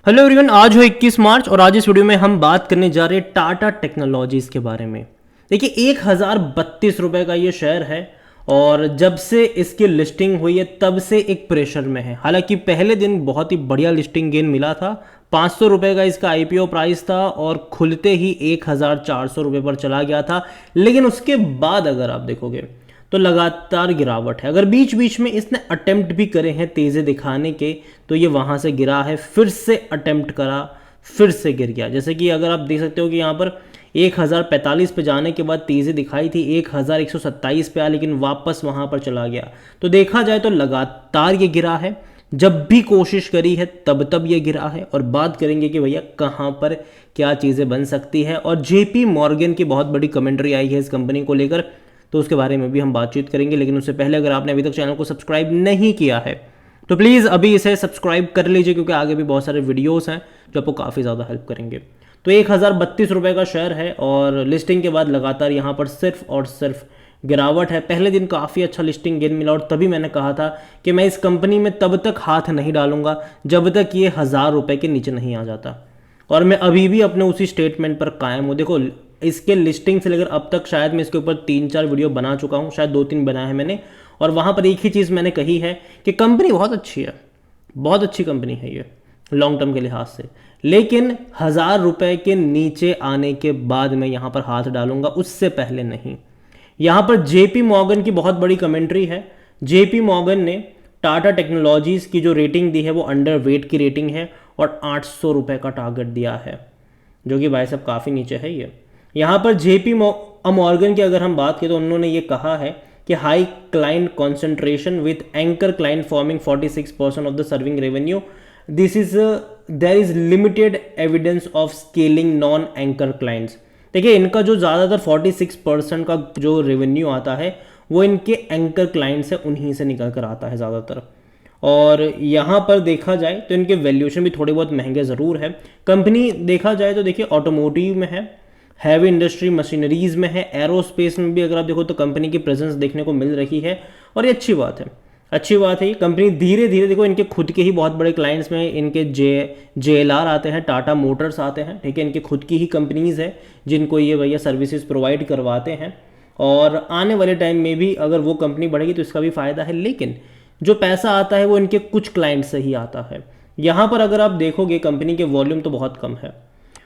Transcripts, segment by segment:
Hello everyone, आज हो 21 मार्च और आज इस वीडियो में हम बात करने जा रहे हैं टाटा टेक्नोलॉजीज के बारे में। देखिए 1032 रुपये का ये शेयर है और जब से इसकी लिस्टिंग हुई है तब से एक प्रेशर में है। हालांकि पहले दिन बहुत ही बढ़िया लिस्टिंग गेन मिला था, 500 रुपये का इसका आईपीओ प्राइस था और खुलते ही 1400 रुपये पर चला गया था। लेकिन उसके बाद अगर आप देखोगे तो लगातार गिरावट है। अगर बीच बीच में इसने अटेम्प्ट भी करे हैं तेज़ी दिखाने के तो ये वहाँ से गिरा है, फिर से अटेम्प्ट करा, फिर से गिर गया। जैसे कि अगर आप देख सकते हो कि यहाँ पर 1045 पे जाने के बाद तेज़ी दिखाई थी, 1127 पे आया लेकिन वापस वहाँ पर चला गया। तो देखा जाए तो लगातार ये गिरा है, जब भी कोशिश करी है तब ये गिरा है। और बात करेंगे कि भैया कहाँ पर क्या चीज़ें बन सकती है, और जेपी मॉर्गन की बहुत बड़ी कमेंट्री आई है इस कंपनी को लेकर, तो उसके बारे में भी हम बातचीत करेंगे। लेकिन उससे पहले अगर आपने अभी तक चैनल को सब्सक्राइब नहीं किया है तो प्लीज़ अभी इसे सब्सक्राइब कर लीजिए, क्योंकि आगे भी बहुत सारे वीडियोस हैं जो आपको काफ़ी ज़्यादा हेल्प करेंगे। तो 1032 रुपये का शेयर है और लिस्टिंग के बाद लगातार यहाँ पर सिर्फ और सिर्फ गिरावट है। पहले दिन काफ़ी अच्छा लिस्टिंग गेन मिला और तभी मैंने कहा था कि मैं इस कंपनी में तब तक हाथ नहीं डालूंगा जब तक ये 1000 रुपये के नीचे नहीं आ जाता। और मैं अभी भी अपने उसी स्टेटमेंट पर कायम हूँ। देखो इसके लिस्टिंग से लेकर अब तक शायद मैं इसके ऊपर 3-4 वीडियो बना चुका हूँ, शायद 2-3 बनाए हैं मैंने, और वहाँ पर एक ही चीज़ मैंने कही है कि कंपनी बहुत अच्छी है, बहुत अच्छी कंपनी है ये लॉन्ग टर्म के लिहाज से। लेकिन 1000 रुपये के नीचे आने के बाद मैं यहाँ पर हाथ डालूंगा, उससे पहले नहीं। यहाँ पर जेपी मॉर्गन की बहुत बड़ी कमेंट्री है। जेपी मॉर्गन ने टाटा टेक्नोलॉजीज़ की जो रेटिंग दी है वो अंडर वेट की रेटिंग है और 800 रुपये का टारगेट दिया है, जो कि भाई साहब काफ़ी नीचे है ये। यहाँ पर जेपी मॉर्गन की अगर हम बात करें तो उन्होंने ये कहा है कि high client concentration with anchor client forming 46% of the serving revenue, this is there is limited evidence of scaling non anchor clients. देखिए इनका जो ज़्यादातर 46% का जो रेवेन्यू आता है वो इनके एंकर क्लाइंट से उन्हीं से निकल कर आता है ज़्यादातर। और यहाँ पर देखा जाए तो इनके वैल्यूएशन भी थोड़े बहुत महंगे ज़रूर है। कंपनी देखा जाए तो देखिए ऑटोमोटिव में है, हैवी इंडस्ट्री मशीनरीज में है, एरोस्पेस में भी अगर आप देखो तो कंपनी की प्रेजेंस देखने को मिल रही है। और ये अच्छी बात है, अच्छी बात है। ये कंपनी धीरे धीरे, देखो इनके खुद के ही बहुत बड़े क्लाइंट्स में इनके JLR आते हैं, टाटा मोटर्स आते हैं, ठीक है। इनकी खुद की ही कंपनीज है जिनको ये भैया सर्विसेज प्रोवाइड करवाते हैं। और आने वाले टाइम में भी अगर वो कंपनी बढ़ेगी तो इसका भी फ़ायदा है। लेकिन जो पैसा आता है वो इनके कुछ क्लाइंट से ही आता है। यहाँ पर अगर आप देखोगे कंपनी के वॉल्यूम तो बहुत कम है,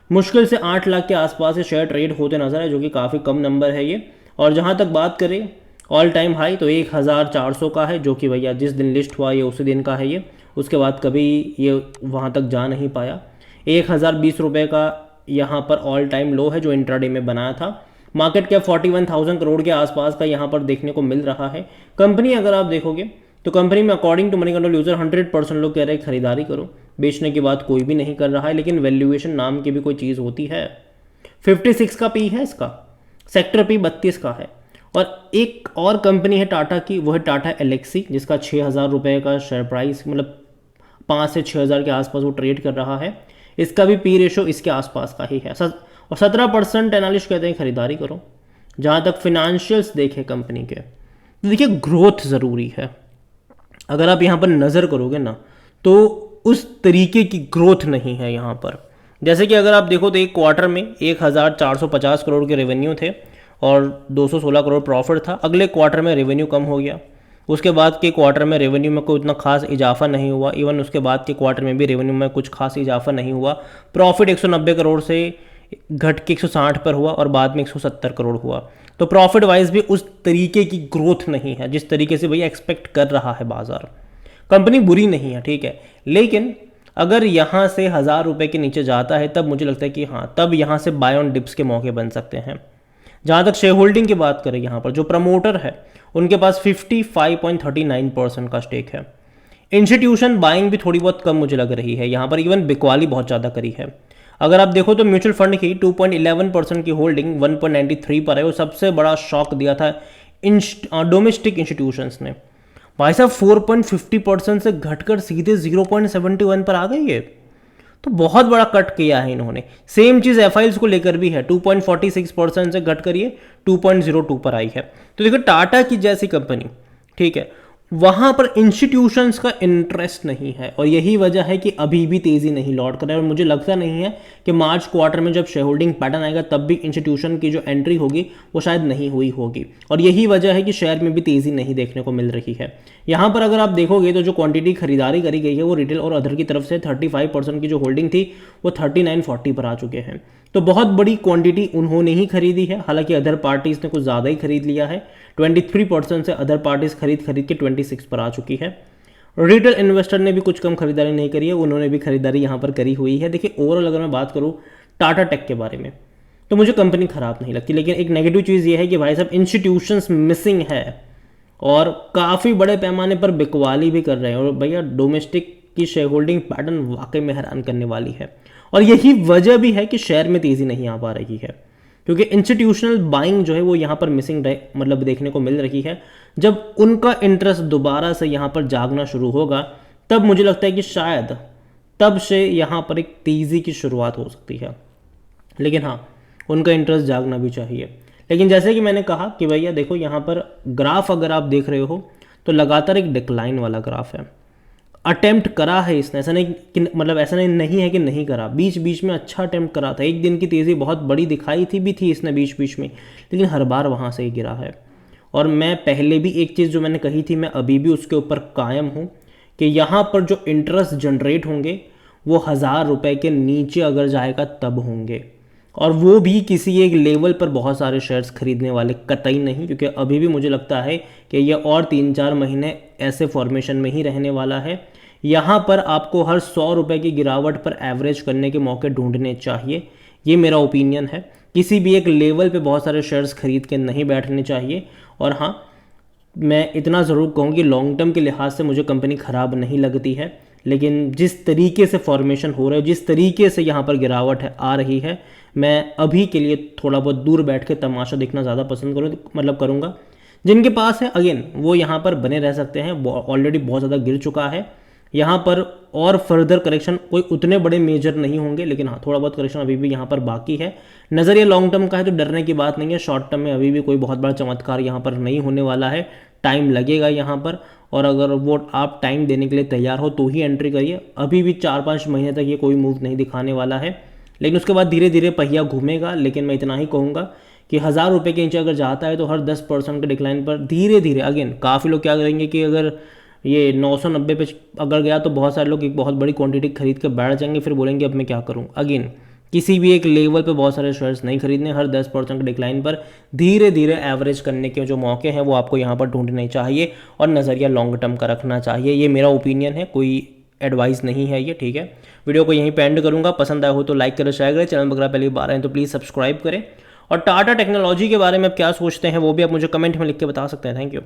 मुश्किल से 8 लाख के आसपास से शेयर ट्रेड होते नजर है, जो कि काफ़ी कम नंबर है ये। और जहाँ तक बात करें ऑल टाइम हाई तो 1400 का है, जो कि भैया जिस दिन लिस्ट हुआ ये उसी दिन का है ये, उसके बाद कभी ये वहाँ तक जा नहीं पाया। 1020 रुपये का यहाँ पर ऑल टाइम लो है जो इंट्राडे में बनाया था। मार्केट कैप 41,000 करोड़ के आसपास का यहाँ पर देखने को मिल रहा है। कंपनी अगर आप देखोगे तो कंपनी में according to Moneycontrol user 100% लोग कह रहे हैं खरीदारी करो, बेचने की बात कोई भी नहीं कर रहा है। लेकिन वैल्यूएशन नाम की भी कोई चीज़ होती है। 56 का पी है इसका, सेक्टर पी 32 का है। और एक और कंपनी है टाटा की, वो है टाटा एलेक्सी, जिसका 6,000 रुपये का शेयर प्राइस, मतलब 5 से 6,000 के आसपास वो ट्रेड कर रहा है। इसका भी पी रेशो इसके आसपास का ही है और 17% एनालिस्ट कहते हैं खरीदारी करो। जहाँ तक फिनेंशियल्स देखे कंपनी के तो देखिए ग्रोथ ज़रूरी है। अगर आप यहाँ पर नज़र करोगे ना तो उस तरीके की ग्रोथ नहीं है यहाँ पर। जैसे कि अगर आप देखो तो एक क्वार्टर में 1450 करोड़ के रेवेन्यू थे और 216 करोड़ प्रॉफिट था। अगले क्वार्टर में रेवेन्यू कम हो गया, उसके बाद के क्वार्टर में रेवेन्यू में कोई इतना खास इजाफा नहीं हुआ, इवन उसके बाद के क्वार्टर में भी रेवेन्यू में कुछ खास इजाफा नहीं हुआ। प्रॉफिट 190 करोड़ से घट के 160 पर हुआ और बाद में 170 करोड़ हुआ। तो प्रॉफिट वाइज भी उस तरीके की ग्रोथ नहीं है जिस तरीके से भैया एक्सपेक्ट कर रहा है बाजार। कंपनी बुरी नहीं है, ठीक है, लेकिन अगर यहाँ से 1000 रुपये के नीचे जाता है तब मुझे लगता है कि हाँ, तब यहाँ से बाय ऑन डिप्स के मौके बन सकते हैं। जहाँ तक शेयर होल्डिंग की बात करें, यहाँ पर जो प्रमोटर है उनके पास 55.39% का स्टेक है। इंस्टीट्यूशन बाइंग भी थोड़ी बहुत कम मुझे लग रही है यहाँ पर, इवन बिकवाली बहुत ज़्यादा करी है। अगर आप देखो तो म्यूचुअल फंड की 2.11% की होल्डिंग 1.93 पर है। और सबसे बड़ा शॉक दिया था डोमेस्टिक इंस्टीट्यूशंस ने। भाई साहब 4.50% से घटकर सीधे 0.71 पर आ गई है, तो बहुत बड़ा कट किया है इन्होंने। सेम चीज़ एफआईएल्स को लेकर भी है, 2.46% से घटकर ये 2.02 पर आई है। तो देखो टाटा की जैसी कंपनी, ठीक है, वहाँ पर इंस्टीट्यूशंस का इंटरेस्ट नहीं है और यही वजह है कि अभी भी तेज़ी नहीं लौट कर रहा है। और मुझे लगता नहीं है कि मार्च क्वार्टर में जब शेयर होल्डिंग पैटर्न आएगा तब भी इंस्टीट्यूशन की जो एंट्री होगी वो शायद नहीं हुई होगी, और यही वजह है कि शेयर में भी तेज़ी नहीं देखने को मिल रही है। यहाँ पर अगर आप देखोगे तो जो क्वांटिटी खरीदारी करी गई है वो रिटेल और अदर की तरफ से 35% की जो होल्डिंग थी वो 3940 पर आ चुके हैं। तो बहुत बड़ी क्वांटिटी उन्होंने ही खरीदी है, हालांकि अदर पार्टीज ने कुछ ज़्यादा ही खरीद लिया है। 23% से अदर पार्टीज खरीद के 26 पर आ चुकी है। रिटेल इन्वेस्टर ने भी कुछ कम खरीदारी नहीं करी है, उन्होंने भी खरीदारी यहाँ पर करी हुई है। देखिए ओवरऑल अगर मैं बात करूँ टाटा टेक के बारे में तो मुझे कंपनी खराब नहीं लगती, लेकिन एक नेगेटिव चीज़ ये है कि भाई साहब इंस्टीट्यूशंस मिसिंग है और काफ़ी बड़े पैमाने पर बिकवाली भी कर रहे हैं। और भैया डोमेस्टिक की शेयर होल्डिंग पैटर्न वाकई में हैरान करने वाली है, और यही वजह भी है कि शेयर में तेज़ी नहीं आ पा रही है, क्योंकि इंस्टीट्यूशनल बाइंग जो है वो यहाँ पर मिसिंग मतलब देखने को मिल रही है। जब उनका इंटरेस्ट दोबारा से यहाँ पर जागना शुरू होगा तब मुझे लगता है कि शायद तब से यहाँ पर एक तेज़ी की शुरुआत हो सकती है। लेकिन हाँ, उनका इंटरेस्ट जागना भी चाहिए। लेकिन जैसे कि मैंने कहा कि भैया देखो यहाँ पर ग्राफ अगर आप देख रहे हो तो लगातार एक डिक्लाइन वाला ग्राफ है। अटेम्प्ट करा है इसने, ऐसा नहीं कि मतलब ऐसा नहीं है कि नहीं करा, बीच बीच में अच्छा अटेम्प्ट करा था। एक दिन की तेज़ी बहुत बड़ी दिखाई थी इसने बीच बीच में, लेकिन हर बार वहाँ से ही गिरा है। और मैं पहले भी एक चीज़ जो मैंने कही थी मैं अभी भी उसके ऊपर कायम हूँ कि यहाँ पर जो इंटरेस्ट जनरेट होंगे वो 1000 रुपये के नीचे अगर जाएगा तब होंगे, और वो भी किसी एक लेवल पर बहुत सारे शेयर्स खरीदने वाले कतई नहीं, क्योंकि अभी भी मुझे लगता है कि ये और 3-4 महीने ऐसे फॉर्मेशन में ही रहने वाला है। यहाँ पर आपको हर 100 रुपये की गिरावट पर एवरेज करने के मौके ढूंढने चाहिए, ये मेरा ओपिनियन है। किसी भी एक लेवल पे बहुत सारे शेयर्स खरीद के नहीं बैठने चाहिए। और हाँ, मैं इतना ज़रूर कहूँ कि लॉन्ग टर्म के लिहाज से मुझे कंपनी ख़राब नहीं लगती है, लेकिन जिस तरीके से फॉर्मेशन हो रहा है, जिस तरीके से यहाँ पर गिरावट आ रही है, मैं अभी के लिए थोड़ा बहुत दूर बैठ के तमाशा देखना ज़्यादा पसंद करूँगा। जिनके पास है अगेन वो यहाँ पर बने रह सकते हैं, ऑलरेडी बहुत ज़्यादा गिर चुका है यहाँ पर, और फर्दर करेक्शन कोई उतने बड़े मेजर नहीं होंगे, लेकिन हाँ थोड़ा बहुत करेक्शन अभी भी यहाँ पर बाकी है। नज़रिया लॉन्ग टर्म का है तो डरने की बात नहीं है, शॉर्ट टर्म में अभी भी कोई बहुत बड़ा चमत्कार यहाँ पर नहीं होने वाला है, टाइम लगेगा यहाँ पर। और अगर वो आप टाइम देने के लिए तैयार हो तो ही एंट्री करिए। अभी भी 4-5 महीने तक ये कोई मूव नहीं दिखाने वाला है, लेकिन उसके बाद धीरे धीरे पहिया घूमेगा। लेकिन मैं इतना ही कहूँगा कि 1000 रुपये के नीचे अगर जाता है तो हर 10% के डिक्लाइन पर धीरे धीरे, अगेन काफ़ी लोग क्या करेंगे कि अगर ये 990 पे अगर गया तो बहुत सारे लोग एक बहुत बड़ी क्वांटिटी खरीद के बैठ जाएंगे, फिर बोलेंगे अब मैं क्या करूं। अगेन किसी भी एक लेवल पे बहुत सारे शेयर्स नहीं खरीदने, हर 10% के डिक्लाइन पर धीरे धीरे एवरेज करने के जो मौके हैं वो आपको यहाँ पर ढूंढने चाहिए, और नज़रिया लॉन्ग टर्म का रखना चाहिए। ये मेरा ओपिनियन है, कोई एडवाइस नहीं है ये, ठीक है। वीडियो को यहीं पे एंड करूँगा, पसंद आया हो तो लाइक करें, शेयर करें, चैनल वगैरह पहली बार आए तो प्लीज़ सब्सक्राइब करें। और टाटा टेक्नोलॉजी के बारे में आप क्या सोचते हैं वो भी आप मुझे कमेंट में लिख के बता सकते हैं। Thank you.